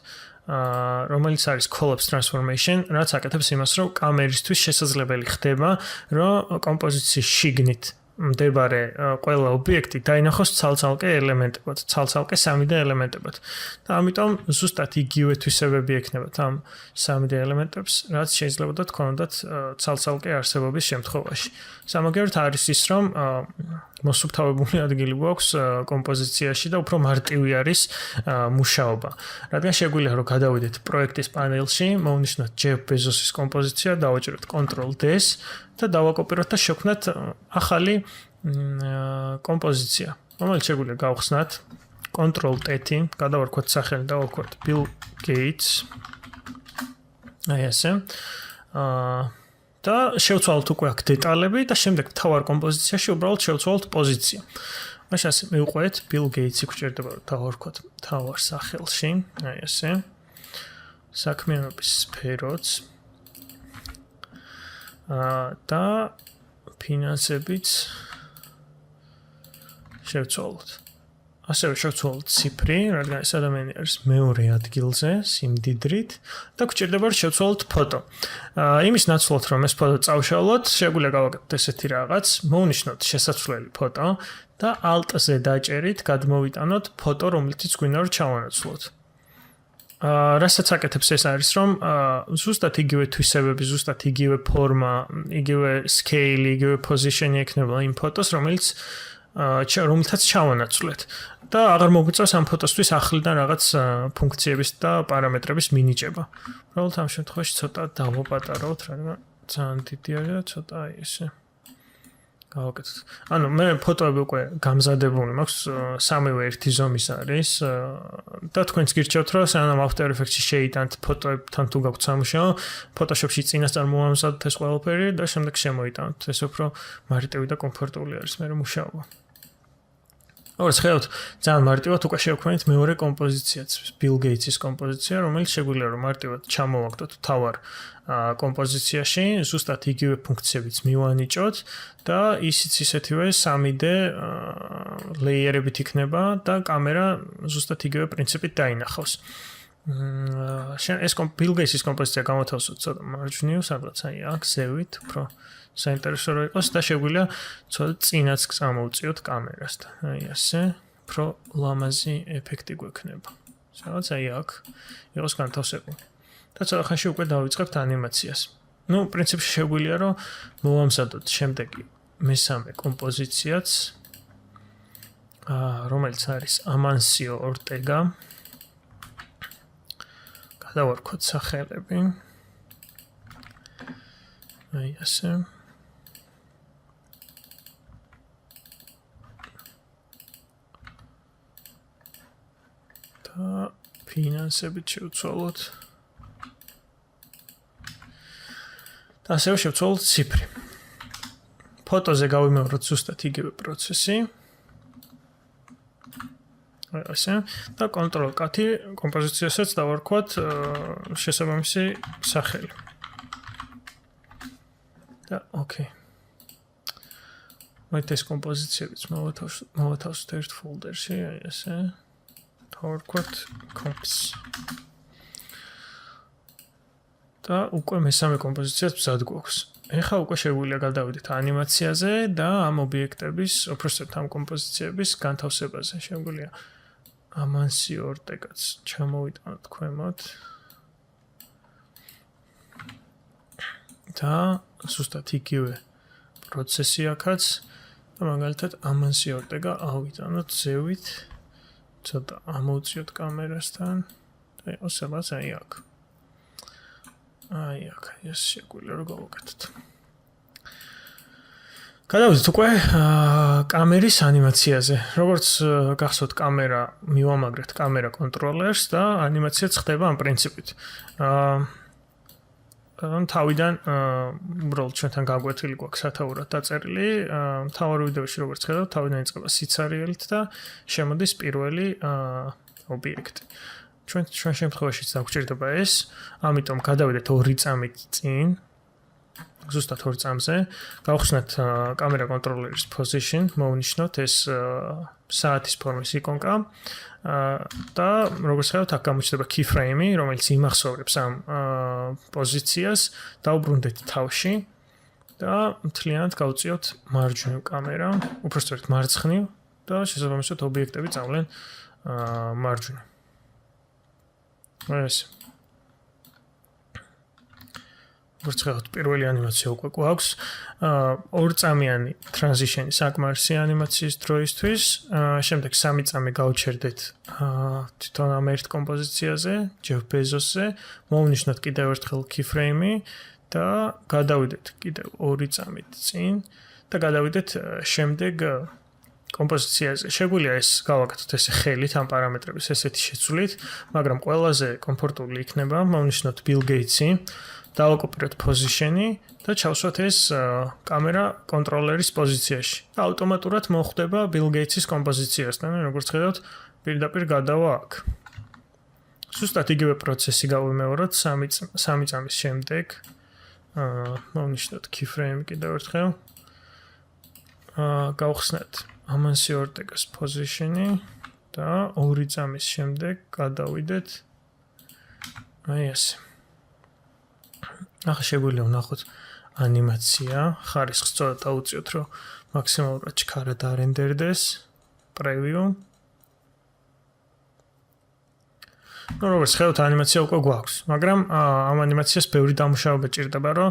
რომელიც არის collapse transformation, რაც აკეთებს იმას, რომ კამერისთვის შესაძლებელი ხდება, რომ კომპოზიციის შიგნით მდებარე ყველა ობიექტი დაინახოს ცალ-ცალკე ელემენტებად, ცალ-ცალკე 3D ელემენტებად. და ამიტომ ზუსტად იგივე თვისებები ექნებათ ამ 3D ელემენტებს, რაც შეიძლებოდა თქონოდათ ცალ-ცალკე არსებობის შემთხვევაში. სამაგერად არის ის, რომ მოსუფთავებული ადგილი გვაქვს კომპოზიციაში და უფრო მარტივი არის მუშაობა. რადგან შეგვიძლია რომ გადავიდეთ პროექტის პანელში, მოვნიშნოთ Jeff Bezos-ის კომპოზიცია, დავაჭროთ Ctrl+D-ს და დავაკოპიროთ და შევქმნათ ახალი კომპოზიცია, რომელიც შეგვიძლია გავხსნათ Ctrl+T, გადავარქვათ სახელი, დავარქვათ Bill Gates. აი ესე. და შევცვალოთ უკვე აქ დეტალები და შემდეგ თავარ კომპოზიციაში უბრალოდ შევცვალოთ პოზიცია. მაშინ ასე მივყვეთ Bill Gates-ი გვჭირდება რომ დავარქვათ თავარ სახელში, აი ესე. საქმიანობის სფეროც და ფინანსებიც შევცვალოთ. ასევე შევცვალოთ ციფრი, რადგან ეს ადამიანი არის მეორე ადგილზე, სიმდიდრით და გვჭირდება რომ შევცვალოთ ფოტო. იმის ნაცვლად რომ ეს ფოტო წავშალოთ, შეგვიძლია გავაკეთოთ ესეთი რაღაც, მოვნიშნოთ შესაძლებელი ფოტო და Alt-ზე დაჭერით გადმოვიტანოთ ფოტო, რომელთაც გვინდა რომ ჩავანაცვლოთ. რასაც აკეთებს ეს არის რომ ზუსტად იგივე თვისებები, ზუსტად იგივე ფორმა, იგივე scale, იგივე position ექნება იმ ფოტოს, რომელთაც ჩავანაცვლეთ. და აღარ მოგვიწევს ამ ფოტოსთვის ახლიდან რაღაც ფუნქციების და პარამეტრების მინიჭება. უბრალოდ ამ შემთხვევაში ცოტა დავაპატარავთ, რადგან ძალიან დიდი არის და ცოტა ესე. გავაკეთოთ. ანუ მე ფოტოები უკვე გამზადებული მაქვს, სამივე ერთი ზომის არის და თქვენც გირჩევთ რომ სანამ After Effects-ში შეიტანთ ფოტოებთან თუ გაქვთ სამუშაო, Photoshop-ში წინასწარ მოამზადოთ ეს ყველაფერი და შემდეგ შემოიტანოთ. ეს უფრო მარტივი და კომფორტული არის მე მუშაობა. როგორც ხედავთ, ძალიან მარტივად უკვე შევქმნით მეორე კომპოზიციაც, Bill Gates-ის კომპოზიცია, რომელიც შეგვიძლია რომ მარტივად ჩამოვაგდოთ თავარ კომპოზიციაში, ზუსტად იგივე ფუნქციებიც მივანიჭოთ და ისიც ისეთივე 3D ლეიერებით იქნება და კამერა ზუსტად იგივე პრინციპით დაინახავს. ეს Bill Gates-ის კომპოზიცია გამოთავსოთ ცოტა მარჯვნივ, სადღაც აი აქ ზევით, უფრო საინტერესო რო იყოს და შეგვიძლია ცოტა წინაც წამოვწიოთ კამერასთან. აი ასე, უფრო ლამაზი ეფექტი გვექნება. სადღაც აი აქ იყოს განთავსებული. და ცოტა ხანში უკვე დავიწყებთ ანიმაციას. ნუ, პრინციპში შეგვიძლია რომ მოვამზადოთ შემდეგი მესამე კომპოზიციაც, რომელიც არის Amancio Ortega. გადავარქვათ სახელები. აი ასე. და ფინანსებით შევცვალოთ. და ასევე შევცვალოთ ციფრი. ფოტოზე გავიმეოროთ ზუსტად იგივე პროცესი. აი ასე. და Ctrl+K კომპოზიციასაც დავარქვათ შესაბამისი სახელი. და ოკეი. მოით ეს კომპოზიციებიც მოვათავსოთ ერთ ფოლდერში, აი ასე. დავარქვათ comps. და უკვე მესამე კომპოზიციაც მზად გვაქვს. ეხლა უკვე შეგვიძლია გადავიდეთ ანიმაციაზე და ამ ობიექტების, უბრალოდ ამ კომპოზიციების განთავსებაზე. შეგვიძლია Amancio Ortega-ც ჩამოვიტანოთ ქვემოთ. და ზუსტად იგივე პროცესი აქაც და მაგალითად Amancio Ortega ავიტანოთ ზევით. ცოტა ამოვწიოთ კამერასთან და იყოს სადღაც აი აქ. აი აქ, ეს შეგვიძლია რომ გავაკეთოთ. გადავიდეთ უკვე კამერის ანიმაციაზე. როგორც გახსოვთ, კამერა მივამაგრეთ კამერა კონტროლერს და ანიმაციაც ხდება ამ პრინციპით. თავიდან უბრალოდ ჩვენთან გაგვეთილი გვაქვს სათაურად დაწერილი. მთავარ ვიდეოში როგორც ხედავთ, თავიდან იწყება სიცარიელით და შემოდის პირველი ობიექტი. ჩვენ შემთხვევაშიც დაგვჭირდება ეს, ამიტომ გადავიდეთ 2 წამით წინ. ზუსტად 2 წამზე. გავხსნათ კამერა კონტროლერის position, მოვნიშნოთ ეს საათის ფორმის იკონკა. და როგორც ხედავთ, აქ გამოჩნდება keyframe-ი, რომელიც იმახსოვრებს ამ პოზიციას, დაუბრუნდეთ თავში და მთლიანად გავწიოთ მარჯვნივ კამერა, უпростоრეთ მარცხნივ და შესაბამისად ობიექტები წავლენ მარჯვნივ. ეს ვერცხლად პირველი ანიმაცია უკვე გვაქვს. ორწამიანი ტრანზიშენი საკმარისი ანიმაციის დროისთვის. შემდეგ 3 წამი გავჩერდეთ თვითონ ამ ერთ კომპოზიციაზე, ჯეფ ბეზოსზე, მოვნიშნოთ კიდევ ერთხელ keyframe და გადავიდეთ კიდევ 2 წამით წინ და გადავიდეთ შემდეგ კომპოზიციაზე. შეგვიძლია ეს გავაკეთოთ ესე ხელით ამ პარამეტრების ესეთი შეცვლით, მაგრამ ყველაზე კომფორტული იქნება მოვნიშნოთ Bill Gates-ი, დავაკოპიროთ position-ი და ჩავსვათ ეს კამერა კონტროლერის პოზიციაში. და ავტომატურად მოხვდება Bill Gates-ის კომპოზიციასთან, როგორც ხედავთ, პირდაპირ გადავა აქ. ზუსტად იგივე პროცესი გავიმეოროთ 3 წამის შემდეგ. მოვნიშნოთ keyframe კიდევ ერთხელ. გავხსნათ ამანსი ორტეგას position-ი და 2 წამის შემდეგ გადავიდეთ აი ესე. ახლა შეგვიძლია ვნახოთ ანიმაცია, ხარისხს სწორად დაუწიოთ, რომ მაქსიმალურად ჩქარა დარენდერდეს. preview. როგორც ხედავთ, ანიმაცია უკვე გვაქვს, მაგრამ ამ ანიმაციას ბევრი დამუშავება ჭირდება, რომ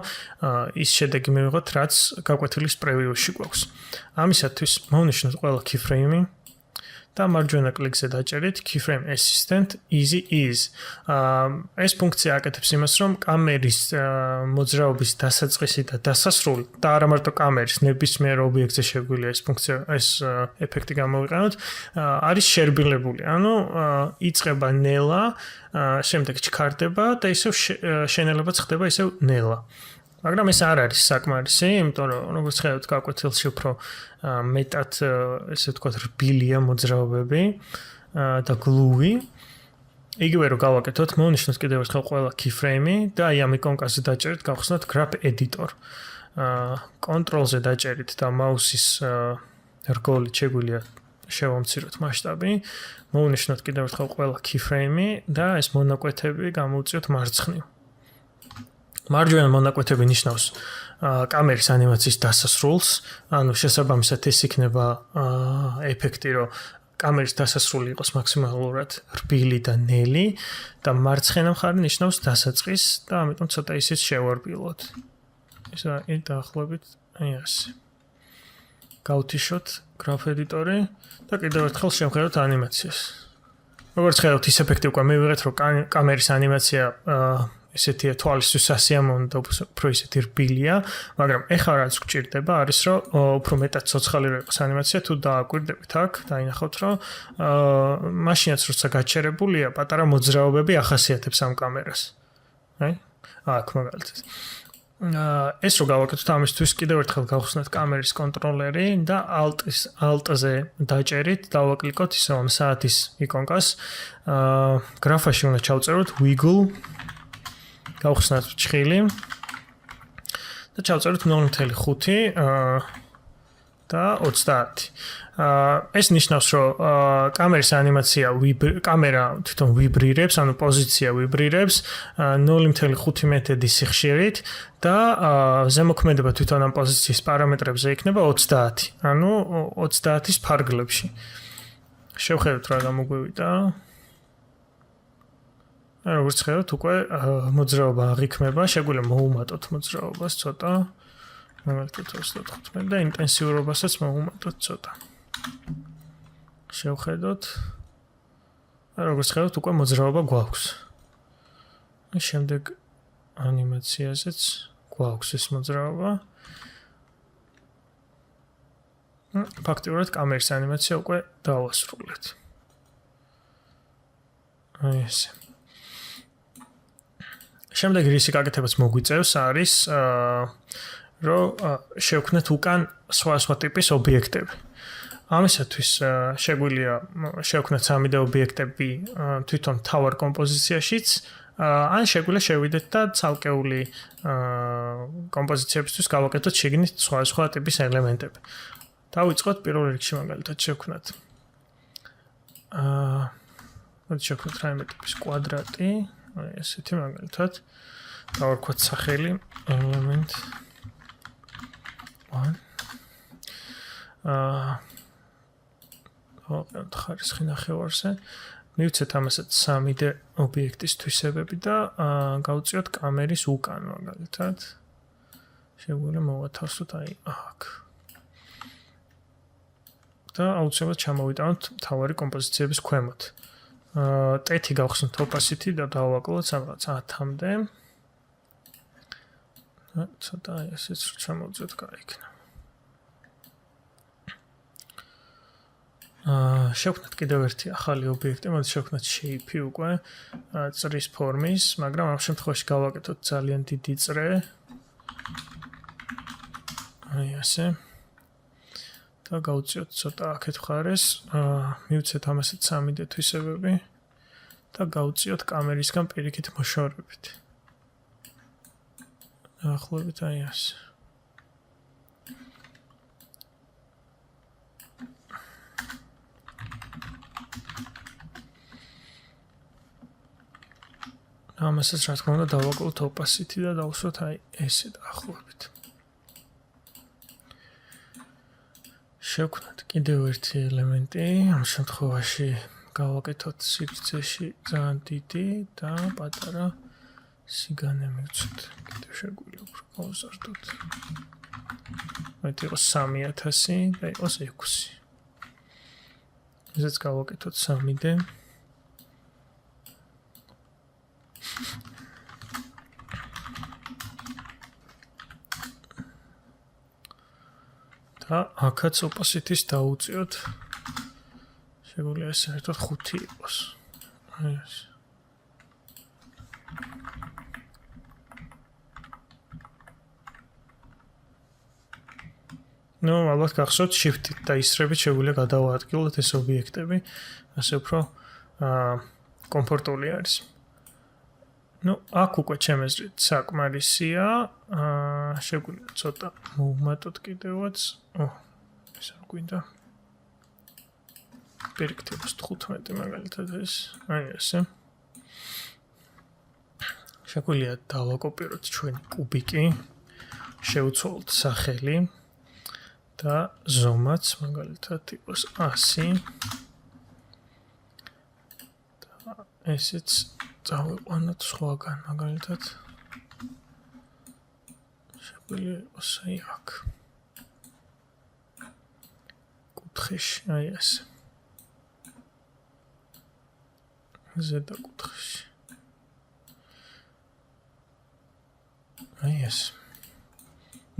ის შედეგი მივიღოთ, რაც გაკვეთილის preview-ში გვაქვს. ამისათვის მოვნიშნოთ ყველა keyframe და მარჯვენა კლიკზე დაჭერით keyframe assistant easy ease. ეს ფუნქცია აკეთებს იმას, რომ კამერის მოძრაობის დასაწყისი და დასასრული და არა მარტო კამერის ნებისმიერ ობიექტზე შეგვიძლია ეს ფუნქცია, ეს ეფექტი გამოვიყენოთ, არის შერბილებული. ანუ იწყება ნელა, შემდეგ ჩქარდება და ისევ შენელებაც ხდება ისევ ნელა. მაგრამ ეს არ არის საკმარისი, იმიტომ რომ როგორც ხედავთ, გაკვეთილში უფრო მეტად ესე ვთქვათ რბილია მოძრაობები და გლუვი. იგივე რომ გავაკეთოთ, მოვნიშნოთ კიდევ ერთხელ ყველა keyframe და აი ამ იკონკაზე დაჭერით, გავხსნათ graph editor. კონტროლზე დაჭერით და მაუსის რგოლით შეგვიძლია შევამციროთ მასშტაბი. მოვნიშნოთ კიდევ ერთხელ ყველა keyframe და ეს მონაკვეთები გამოვწიოთ მარცხნივ. მარჯვენა მონაკვეთები ნიშნავს კამერის ანიმაციის დასასრულს, ანუ შესაბამისად ეს იქნება ეფექტი, რომ კამერის დასასრული იყოს მაქსიმალურად რბილი და ნელი და მარცხენა მხარე ნიშნავს დასაწყის და ამიტომ ცოტა ისიც შევარბილოთ. ისა დაახლოებით აი ასე. გავთიშოთ graph editor-ი და კიდევ ერთხელ შევხედოთ ანიმაციას. როგორც ხედავთ, ის ეფექტი უკვე მივიღეთ, რომ კამერის ანიმაცია ესეთი თვალისთვის სასიამოვნო და უფრო ისეთი რბილია, მაგრამ ეხლა რაც გვჭირდება არის, რომ უფრო მეტად ცოცხალი რო იყოს ანიმაცია, თუ დააკვირდებით აქ, დაინახავთ, რომ მაშინაც როცა გაჩერებულია, პატარა მოძრაობები ახასიათებს ამ კამერას. აი, აქ მაგალითად. ეს რო გავაკეთოთ, ამისთვის კიდევ ერთხელ გავხსნათ კამერის კონტროლერი და Alt-ზე დაჭერით, დავაკლიკოთ ისევ ამ საათის იკონკას. გრაფაში უნდა ჩავწეროთ wiggle გავხსნათ ჭხილი და ჩავწეროთ 0.5 და 30. ეს ნიშნავს, რომ კამერის ანიმაცია კამერა თვითონ ვიბრირებს, ანუ პოზიცია ვიბრირებს 0.5 მეთოდის სიხშირით და ზემოქმედება თვითონ ამ პოზიციის პარამეტრებზე იქნება 30, ანუ 30-ის ფარგლებში. შევხედოთ რა გამოგვივიდა. როგორც ხედავთ, უკვე მოძრაობა აღიქმება, შეგვიძლია მოუმატოთ მოძრაობას ცოტა. მაგალითად 35 და ინტენსიურობასაც მოუმატოთ ცოტა. შევხედოთ. როგორც ხედავთ, უკვე მოძრაობა გვაქვს. შემდეგ ანიმაციაზეც გვაქვს ეს მოძრაობა. ფაქტიურად კამერის ანიმაცია უკვე დავასრულეთ. აი ესე. შემდეგ რისი გაკეთებაც მოგვიწევს არის რომ შევქმნათ უკან სხვა ტიპის ობიექტები. ამისათვის შეგვიძლია შევქმნათ 3D ობიექტები თვითონ თავარ კომპოზიციაშიც, ან შეგვიძლია შევიდეთ და ცალკეული კომპოზიციებისთვის გავაკეთოთ შიგნით სხვა ტიპის ელემენტები. დავიწყოთ პირველ რიგში მაგალითად შევქმნათ შევქმნათ რაიმე ტიპის კვადრატი, ესეთი მაგალითად. დავარქვათ სახელი element 1 ვაყენთ ხარისხი ნახევარზე მივცეთ ამასაც 3D ობიექტის თვისებები და გავწიოთ კამერის უკან მაგალითად შეგვიძლია მოვათავსოთ აი აქ და აუცილებლად ჩამოვიტანოთ მთავარი კომპოზიციების ქვემოთ ტეთი გავხსნით opacity და დავაკლოთ სადღაც 10-მდე ცოტა ესეც ჩამოვწევთ გაიქნა შევქმნათ კიდევ ერთი ახალი ობიექტი, მოდი შევქმნათ shape უკვე წრის ფორმის, მაგრამ ამ შემთხვევაში გავაკეთოთ ძალიან დიდი წრე. აი ასე. და გავუწიოთ ცოტა აქეთ მხარეს, მივცეთ ამასაც 3D თვისებები და გავუწიოთ კამერისგან პირიქით მოშორებით. დაახლოებით აი ასე. ამასაც რა თქმა უნდა დავაკლოთ opacity და დავუსვათ აი ესე დაახლოებით. შევქმნათ კიდევ ერთი ელემენტი, ამ შემთხვევაში გავაკეთოთ სიგრძეში ძალიან დიდი და პატარა სიგანე მივცეთ. კიდევ შეგვიძლია უფრო გავზარდოთ. მეტი იყოს 3000 და იყოს 6. ესეც გავაკეთოთ 3D. და აქაც opacity-ს დაუწიოთ. შეგვიძლია საერთოდ 5 იყოს. აი ეს. ნუ ალბათ გახსოვთ shift-ით და ისრებით შეგვიძლია გადავაადგილოთ ეს ობიექტები, ასე უფრო კომფორტული არის. ნუ აქ უკვე ჩემი აზრით საკმარისია. შეგვიძლია ცოტა მოვუმატოთ კიდევაც. ეს არ გვინდა. პერექტივას 15 მაგალითად ეს. აი ესე. შეგვიძლია დავაკოპიროთ ჩვენი კუბიკი. შევცვალოთ სახელი და ზომაც მაგალითად იყოს 100. და ესეც დავიყვანოთ სხვაგან მაგალითად შეგვიძლია იყოს აი აქ კუთხეში აი ესე ზედა კუთხეში აი ეს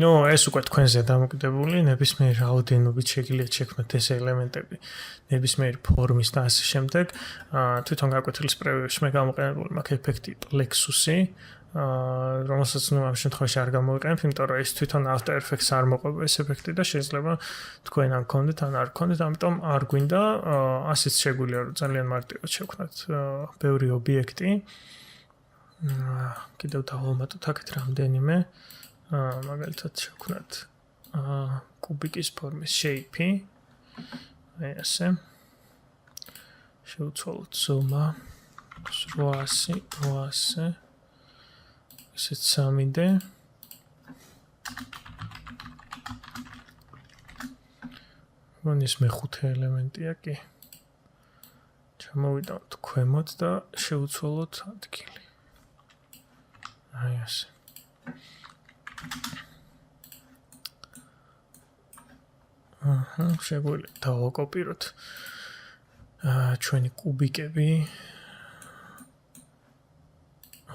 ნუ ეს უკვე თქვენზე დამოკიდებული ნებისმიერ რაოდენობით შეგიძლიათ შექმნათ ეს ელემენტები ნებისმიერ ფორმის და ასე შემდეგ თვითონ გაკვეთილის პრევიუში მე გამოყენებული მაქვს ეფექტი plexus-ი რომელსაც ნუ ამ შემთხვევაში არ გამოვიყენებ იმიტომ რომ ეს თვითონ After Effects არ მოყვება ეს ეფექტი და შეიძლება თქვენ არ გქონდეთ ან არ გქონდეთ ამიტომ არ გვინდა ასეც შეგვიძლია რომ ძალიან მარტივად შევქმნათ ბევრი ობიექტი კიდევ დავამატოთ აქეთ რამდენიმე მაგალითად შევქმნათ კუბიკის ფორმის shape-ი აი ასე შევცვალოთ ზომა 800 ესეც 3D მონის მეხუთე ელემენტია კი ჩამოვიდავთ ქვემოთ და შევცვალოთ ადგილი აი ასე შეგვიძლია დავაკოპიროთ ჩვენი კუბიკები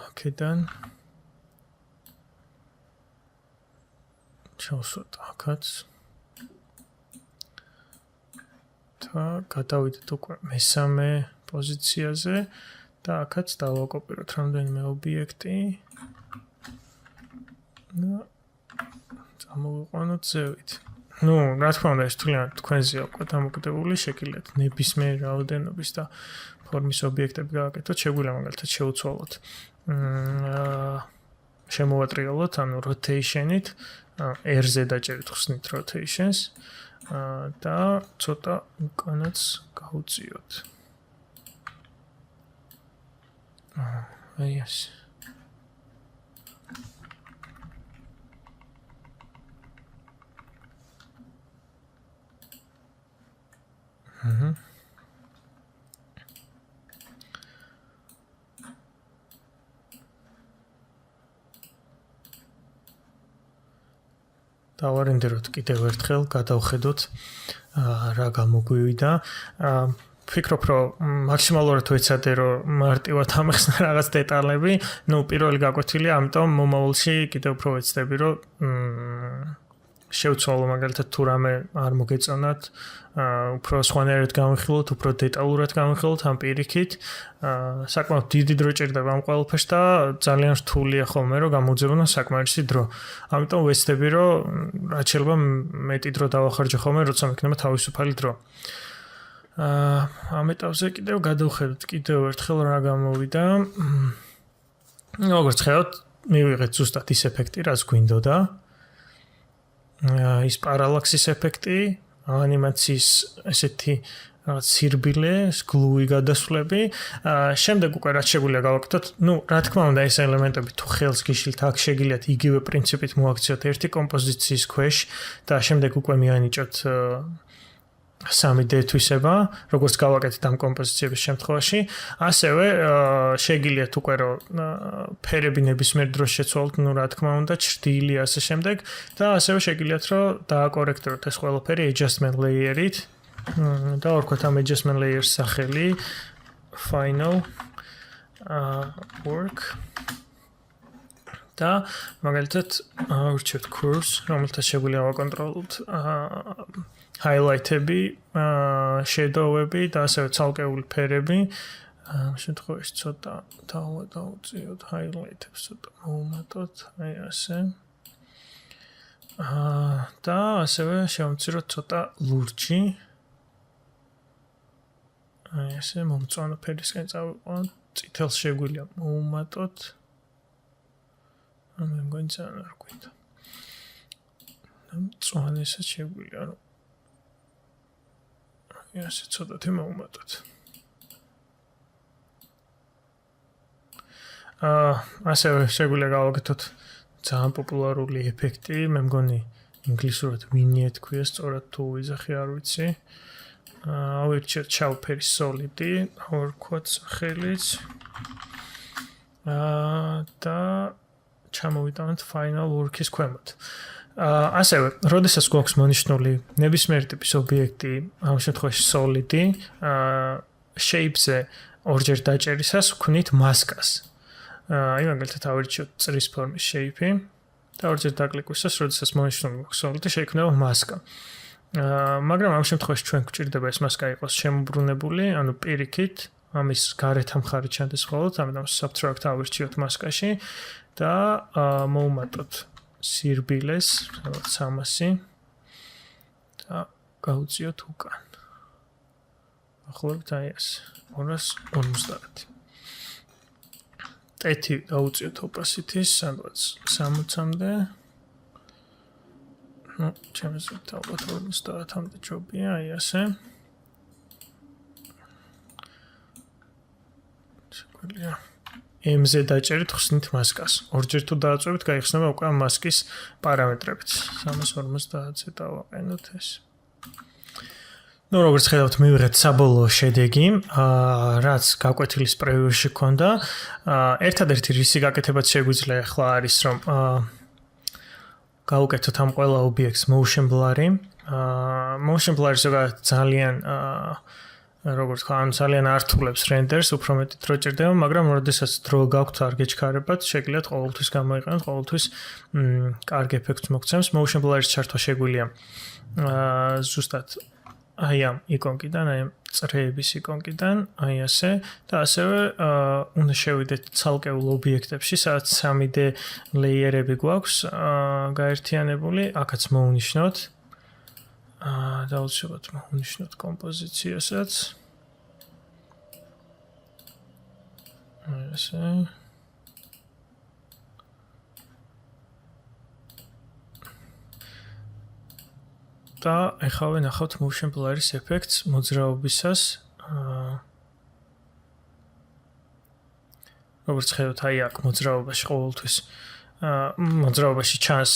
აქედან ჩავსვათ აქაც და გადავიდეთ უკვე მესამე პოზიციაზე და აქაც დავაკოპიროთ რამდენიმე ობიექტი და წამოვიყვანოთ ზევით ნუ რა თქმა უნდა ეს თვლიანად თქვენზეა უკვე დამოკიდებული შეგიძლიათ ნებისმიერ რაოდენობის და ფორმის ობიექტები გააკეთოთ შეგვიძლია მაგალითად შევცვალოთ შემოვატრიალოთ ანუ rotation-ით R-ზე დაჭერით ხსნით rotations და ცოტა უკანაც გავუწიოთ აი ეს. დავარენდეროთ კიდევ ერთხელ, გადავხედოთ რა გამოგვივიდა. ვფიქრობ, რომ მაქსიმალურად ვეცადე, რომ მარტივად ამეხსნა რაღაც დეტალები. პირველი გაკვეთილია, ამიტომ მომავალში კიდევ უფრო ვეცდები, რომ შევცვალო მაგალითად თუ რამე არ მოგეწონათ, უფრო სხვანაირად გამიხილოთ, უფრო დეტალურად გამიხილოთ ამ პირიქით. საკმაოდ დიდი დრო ჭირდება ამ ყველაფერს და ძალიან რთულია ხოლმე, რომ გამოძებნო საკმარისი დრო. ამიტომ ვეცდები, რომ რაც შეიძლება მეტი დრო დავახარჯო ხოლმე, როცა მექნება თავისუფალი დრო. ამ ეტაპზე კიდევ გადავხედოთ კიდევ ერთხელ რა გამოვიდა. როგორც ხედავთ, მივიღეთ ზუსტად ის ეფექტი, რაც გვინდოდა. ის პარალაქსის ეფექტი, ანიმაციის ესეთი რაღაც სირბილე, გლუი გადასვლები. შემდეგ უკვე რაც შეგვიძლია გავაკეთოთ, რა თქმა უნდა ეს ელემენტები თუ ხელს გიშლით, აქ შეგიძლიათ იგივე პრინციპით მოაქციოთ ერთი კომპოზიციის ქვეშ და შემდეგ უკვე მიანიჭოთ 3D თვისება, როგორც გავაკეთეთ ამ კომპოზიციების შემთხვევაში. ასევე შეგიძლიათ უკვე რომ ფერები ნებისმიერ დროს შეცვალოთ, რა თქმა უნდა, ჭრდილი ასე შემდეგ და ასევე შეგიძლიათ რომ დააკორექტოროთ ეს ყველაფერი adjustment layer-ით. და ვარქვათ ამ adjustment layer-ს სახელი final work და მაგალითად ვირჩევთ curves, რომელთაც შეგვიძლია ვაკონტროლოთ highlight-ები, shadow-ები და ასევე ცალკეული ფერები. ამ შემთხვევაში ცოტა დავუწიოთ highlight-ებს, ცოტა მოვუმატოთ, აი ასე. და ასევე შევამციროთ ცოტა ლურჯი. აი ასე მომწვანო ფერისკენ წავიყვანოთ, წითელს შეგვიძლია მოვუმატოთ. მე მგონი ძალიან არ გვინდა. მწვანესაც შეგვიძლია რომ ასე ცოტათი მოვუმატოთ. ასევე შეგვიძლია გავაკეთოთ ძალიან პოპულარული ეფექტი, მე მგონი ინგლისურად vignette ქვია, სწორად თუ ვიზახი არ ვიცი. ავირჩიოთ ჩავფერი solid-ი, ვარქვათ სახელიც. და ჩამოვიტანოთ final work-ის ქვემოთ. ასევე, როდესაც გვაქვს მონიშნული ნებისმიერი ტიპის ობიექტი, ამ შემთხვევაში solid-ი, shape-ზე ორჯერ დაჭერისას ვქნით მასკას. მაგალითად ავირჩიოთ წრის ფორმის shape-ი და ორჯერ დაკლიკვისას, როდესაც მონიშნული გვაქვს solid-ი, შეიქმნება მასკა. მაგრამ ამ შემთხვევაში ჩვენ გვჭირდება ეს მასკა იყოს შემოbrunებული, ანუ პირიქით, ამის გარეთ მხარი ჩანდეს მხოლოდ, ამიტომ subtract ავირჩიოთ მასკაში და მოვუმატოთ სირბილეს, რაღაც 300 და გავუწიოთ უკან. ახლობთ აი ეს 250. ტეთი დავუწიოთ opacity-ს, სადღაც 60-მდე. ჩემს ალბათ 50-მდე ჯობია, აი ასე. შეგვიძლია M-ზე დაჭერით ხსნით მასკას. ორჯერ თუ დააწვევით, გაიხსნება უკვე მასკის პარამეტრებიც. 350-ზე დავაყენოთ ეს. როგორც ხედავთ, მივიღეთ საბოლოო შედეგი, რაც გაკვეთილის პრევიუში ჰქონდა. ერთადერთი რისი გაკეთებაც შეგვიძლია ახლა არის, რომ გავუკეთოთ ამ ყველა ობიექტს motion blur-ი. motion blur-ი ზოგადად ძალიან როგორც თქვა, ძალიან ართულებს რენდერს, უფრო მეტი დრო ჭირდება, მაგრამ როდესაც დრო გაქვთ არ გეჩქარებათ, შეგიძლიათ ყოველთვის გამოიყენოთ, ყოველთვის კარგ ეფექტს მოგცემს. motion blur-ის ჩართვა შეგვიძლია ზუსტად აი ამ იკონკიდან, აი ამ წრეების იკონკიდან, აი ასე და ასევე უნდა შევიდეთ ცალკეულ ობიექტებში, სადაც 3D ლეიერები გვაქვს გაერთიანებული, აქაც მოვუნიშნოთ. დაუცილებლად მოვუნიშნოთ კომპოზიციასაც. აი ასე. და ახლა ვნახავთ motion blur-ის ეფექტს მოძრაობისას. როგორც ხედავთ, აი აქ მოძრაობაში ყოველთვის მოძრაობაში ჩანს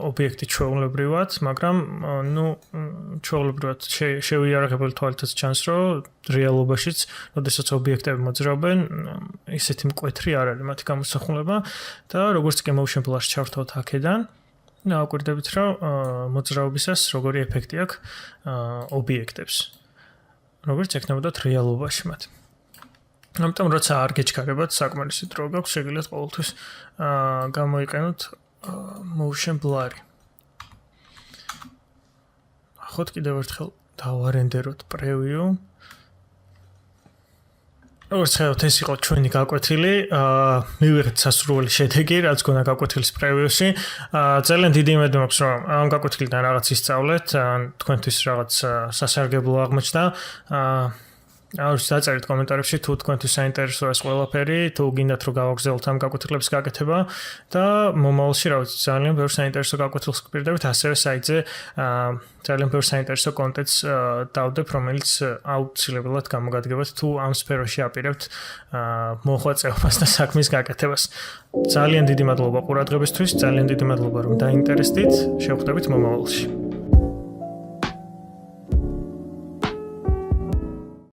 ობიექტი ჩვეულებრივად, მაგრამ ჩვეულებრივად შევიარაღებული თვალითაც ჩანს, რომ რეალობაშიც, როდესაც ობიექტები მოძრაობენ, ისეთი მკვეთრი არ არის მათი გამოსახულება და როგორც კი motion blur-ს ჩავრთავთ აქედან, აკვირდებით, რომ მოძრაობისას როგორი ეფექტი აქვს ობიექტებს. როგორც ექნებოდათ რეალობაში მათ. ამიტომ როცა არ გეჩქარებათ საკმარისი დრო გაქვს, შეგიძლიათ ყოველთვის გამოიყენოთ motion blur-ი. ახოთ კიდევ ერთხელ დავარენდეროთ preview. როგორც ხედავთ, ეს იყო ჩვენი გაკვეთილი. მივიღეთ სასურველი შედეგი, რაც გქონდა გაკვეთილის preview-ში. ძალიან დიდი იმედი მაქვს, რომ ამ გაკვეთილიდან რაღაც ისწავლეთ, თქვენთვის რაღაც სასარგებლო აღმოჩნდა. დაწერით კომენტარებში თუ თქვენთვის საინტერესოა ეს ყველაფერი, თუ გინდათ რომ გავაგრძელოთ ამ გაკვეთილების გაკეთება და მომავალში რა ვიცი ძალიან ბევრ საინტერესო გაკვეთილს გვპირდებით, ასევე საიტზე ძალიან ბევრ საინტერესო კონტენტს დავდებ, რომელიც აუცილებლად გამოგადგებათ თუ ამ სფეროში აპირებთ მოღვაწეობას და საქმის გაკეთებას. ძალიან დიდი მადლობა ყურადღებისთვის, ძალიან დიდი მადლობა რომ დაინტერესდით, შევხვდებით მომავალში.